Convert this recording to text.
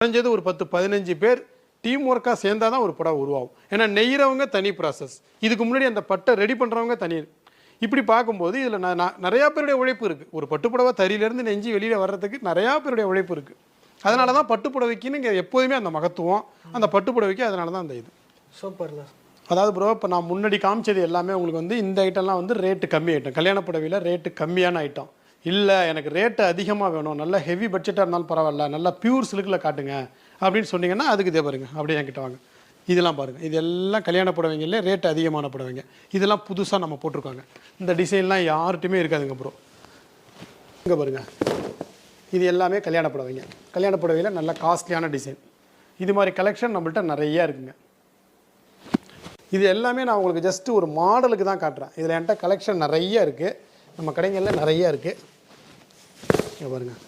குறைஞ்சது ஒரு 10-15 பேர் டீம் ஒர்க்காக சேர்ந்தால் தான் ஒரு புடவை உருவாகும். ஏன்னா நெய்கிறவங்க தனி ப்ராசஸ், இதுக்கு முன்னாடி அந்த பட்டை ரெடி பண்ணுறவங்க தனி. இப்படி பார்க்கும்போது இதில் நிறையா பேருடைய உழைப்பு இருக்குது. ஒரு பட்டுப்புடவை தறியிலேருந்து நெஞ்சு வெளியில் வர்றதுக்கு நிறையா பேருடைய உழைப்பு இருக்குது. அதனால தான் பட்டுப்புடவைக்குன்னு இங்கே எப்போதுமே அந்த மகத்துவம், அந்த பட்டுப்புடவைக்கு அதனால தான் அந்த இது. சூப்பர்ல. அதாவது ப்ரோ, இப்போ நான் முன்னாடி காமிச்சது எல்லாமே உங்களுக்கு வந்து இந்த ஐட்டம்லாம் வந்து ரேட்டு கம்மி ஐட்டம், கல்யாண புடவையில் ரேட்டு கம்மியான ஐட்டம். இல்லை எனக்கு ரேட்டு அதிகமாக வேணும், நல்ல ஹெவி பட்ஜெட்டாக இருந்தாலும் பரவாயில்ல, நல்லா பியூர் சில்கில் காட்டுங்க அப்படின்னு சொன்னீங்கன்னா அதுக்கு இதே பாருங்க, அப்படியே என்கிட்ட வாங்க. இதெல்லாம் பாருங்கள், இது எல்லாம் கல்யாண புடவைங்களே ரேட்டு அதிகமான புடவைங்க. இதெல்லாம் புதுசாக நம்ம போட்டிருக்காங்க. இந்த டிசைன்லாம் யார்கிட்டையுமே இருக்காதுங்க ப்ரோ. இங்கே பாருங்கள், இது எல்லாமே கல்யாண புடவைங்க. கல்யாண புடவையில் நல்ல காஸ்ட்லியான டிசைன். இது மாதிரி கலெக்ஷன் நம்மள்ட்ட நிறையா இருக்குங்க. இது எல்லாமே நான் உங்களுக்கு ஜஸ்ட்டு ஒரு மாடலுக்கு தான் காட்டுறேன். இதில் என்கிட்ட கலெக்ஷன் நிறைய இருக்குது, நம்ம கடைகளில் நிறைய இருக்குது. இங்கே பாருங்கள்.